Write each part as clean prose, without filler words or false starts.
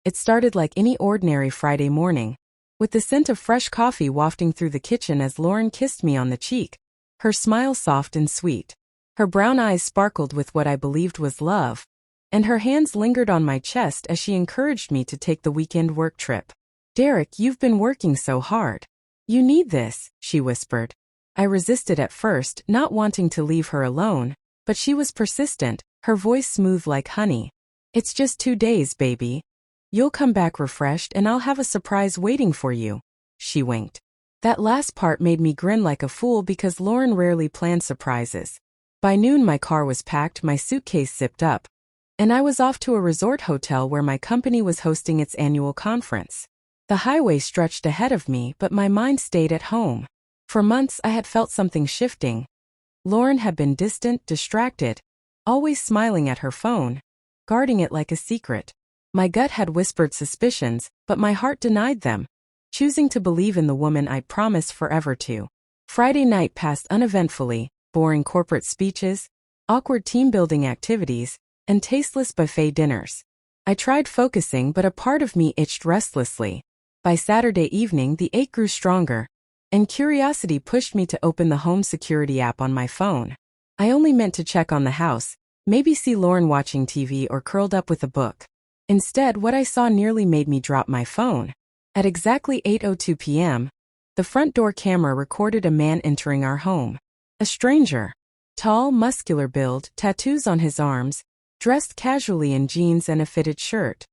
It started like any ordinary Friday morning, with the scent of fresh coffee wafting through the kitchen as Lauren kissed me on the cheek, her smile soft and sweet. Her brown eyes sparkled with what I believed was love, and her hands lingered on my chest as she encouraged me to take the weekend work trip. "Derek, you've been working so hard. You need this," she whispered. I resisted at first, not wanting to leave her alone, but she was persistent, her voice smooth like honey. "It's just 2 days, baby. You'll come back refreshed and I'll have a surprise waiting for you," she winked. That last part made me grin like a fool because Lauren rarely planned surprises. By noon my car was packed, my suitcase zipped up, and I was off to a resort hotel where my company was hosting its annual conference. The highway stretched ahead of me, but my mind stayed at home. For months I had felt something shifting. Lauren had been distant, distracted, always smiling at her phone, guarding it like a secret. My gut had whispered suspicions, but my heart denied them, choosing to believe in the woman I'd promised forever to. Friday night passed uneventfully, boring corporate speeches, awkward team-building activities, and tasteless buffet dinners. I tried focusing, but a part of me itched restlessly. By Saturday evening the ache grew stronger, and curiosity pushed me to open the home security app on my phone. I only meant to check on the house, maybe see Lauren watching TV or curled up with a book. Instead, what I saw nearly made me drop my phone. At exactly 8:02 p.m., the front door camera recorded a man entering our home. A stranger. Tall, muscular build, tattoos on his arms, dressed casually in jeans and a fitted shirt.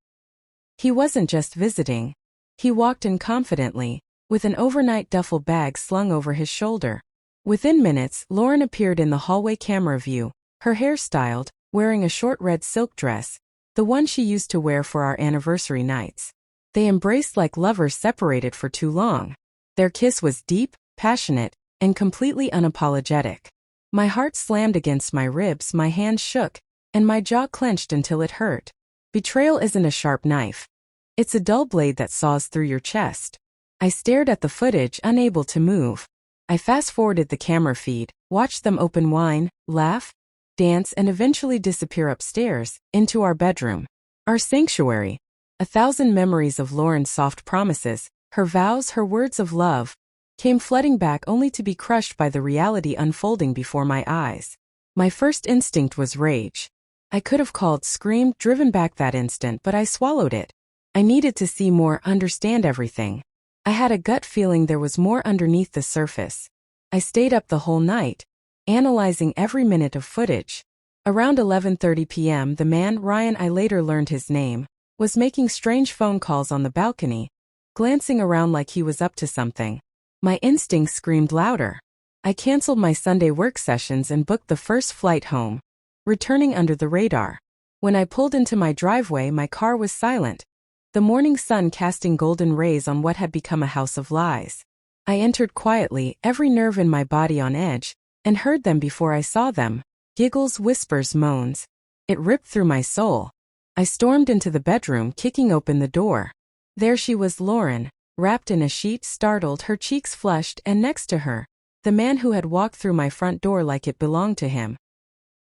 He wasn't just visiting. He walked in confidently, with an overnight duffel bag slung over his shoulder. Within minutes, Lauren appeared in the hallway camera view, her hair styled, wearing a short red silk dress, the one she used to wear for our anniversary nights. They embraced like lovers separated for too long. Their kiss was deep, passionate, and completely unapologetic. My heart slammed against my ribs, my hands shook, and my jaw clenched until it hurt. Betrayal isn't a sharp knife. It's a dull blade that saws through your chest. I stared at the footage, unable to move. I fast-forwarded the camera feed, watched them open wine, laugh, dance, and eventually disappear upstairs, into our bedroom. Our sanctuary. 1,000 memories of Lauren's soft promises, her vows, her words of love, came flooding back only to be crushed by the reality unfolding before my eyes. My first instinct was rage. I could have called, screamed, driven back that instant, but I swallowed it. I needed to see more, understand everything. I had a gut feeling there was more underneath the surface. I stayed up the whole night, analyzing every minute of footage. Around 11:30 p.m., the man, Ryan, I later learned his name, was making strange phone calls on the balcony, glancing around like he was up to something. My instincts screamed louder. I canceled my Sunday work sessions and booked the first flight home, returning under the radar. When I pulled into my driveway, my car was silent, the morning sun casting golden rays on what had become a house of lies. I entered quietly, every nerve in my body on edge, and heard them before I saw them. Giggles, whispers, moans. It ripped through my soul. I stormed into the bedroom, kicking open the door. There she was, Lauren, wrapped in a sheet, startled, her cheeks flushed, and next to her, the man who had walked through my front door like it belonged to him.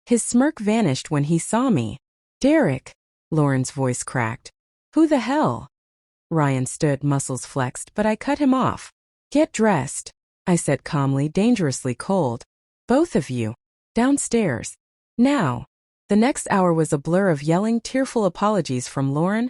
His smirk vanished when he saw me. "Derek," Lauren's voice cracked. "Who the hell?" Ryan stood, muscles flexed, but I cut him off. "Get dressed," I said calmly, dangerously cold. "Both of you. Downstairs. Now." The next hour was a blur of yelling, tearful apologies from Lauren,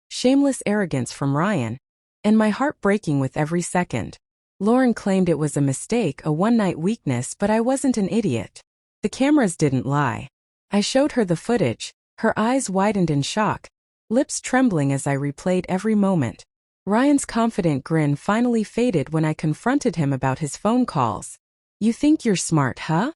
shameless arrogance from Ryan, and my heart breaking with every second. Lauren claimed it was a mistake, a one-night weakness, but I wasn't an idiot. The cameras didn't lie. I showed her the footage, her eyes widened in shock, lips trembling as I replayed every moment. Ryan's confident grin finally faded when I confronted him about his phone calls. "You think you're smart, huh?"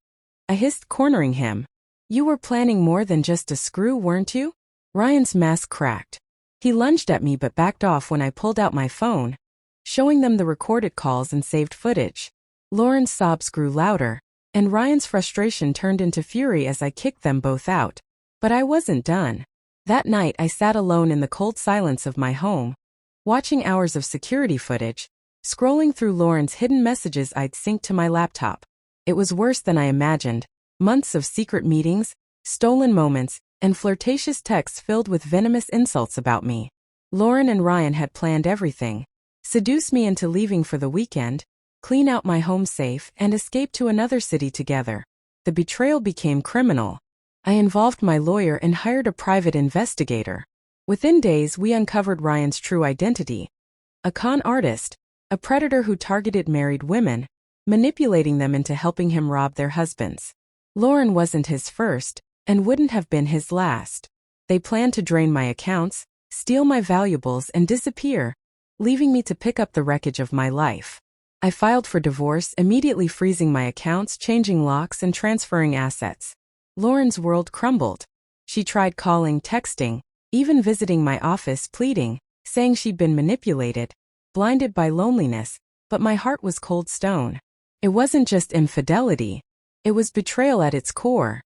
I hissed, cornering him. "You were planning more than just a screw, weren't you?" Ryan's mask cracked. He lunged at me but backed off when I pulled out my phone, showing them the recorded calls and saved footage. Lauren's sobs grew louder, and Ryan's frustration turned into fury as I kicked them both out. But I wasn't done. That night I sat alone in the cold silence of my home, watching hours of security footage, scrolling through Lauren's hidden messages I'd synced to my laptop. It was worse than I imagined. Months of secret meetings, stolen moments, and flirtatious texts filled with venomous insults about me. Lauren and Ryan had planned everything: seduce me into leaving for the weekend, clean out my home safe, and escape to another city together. The betrayal became criminal. I involved my lawyer and hired a private investigator. Within days, we uncovered Ryan's true identity: a con artist, a predator who targeted married women, manipulating them into helping him rob their husbands. Lauren wasn't his first, and wouldn't have been his last. They planned to drain my accounts, steal my valuables, and disappear, leaving me to pick up the wreckage of my life. I filed for divorce, immediately freezing my accounts, changing locks, and transferring assets. Lauren's world crumbled. She tried calling, texting, even visiting my office, pleading, saying she'd been manipulated, blinded by loneliness, but my heart was cold stone. It wasn't just infidelity. It was betrayal at its core.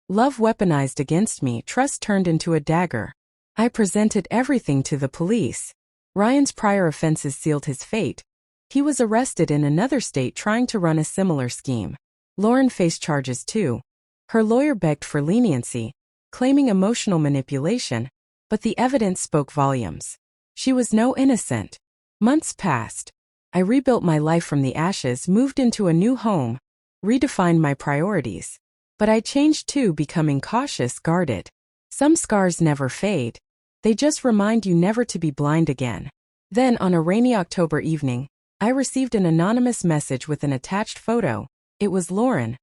Love weaponized against me, trust turned into a dagger. I presented everything to the police. Ryan's prior offenses sealed his fate. He was arrested in another state trying to run a similar scheme. Lauren faced charges too. Her lawyer begged for leniency, claiming emotional manipulation, but the evidence spoke volumes. She was no innocent. Months passed. I rebuilt my life from the ashes, moved into a new home, redefined my priorities. But I changed too, becoming cautious, guarded. Some scars never fade. They just remind you never to be blind again. Then, on a rainy October evening, I received an anonymous message with an attached photo. It was Lauren,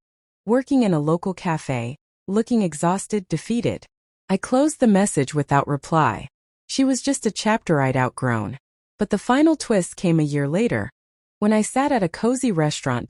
working in a local cafe, looking exhausted, defeated. I closed the message without reply. She was just a chapter I'd outgrown. But the final twist came a year later, when I sat at a cozy restaurant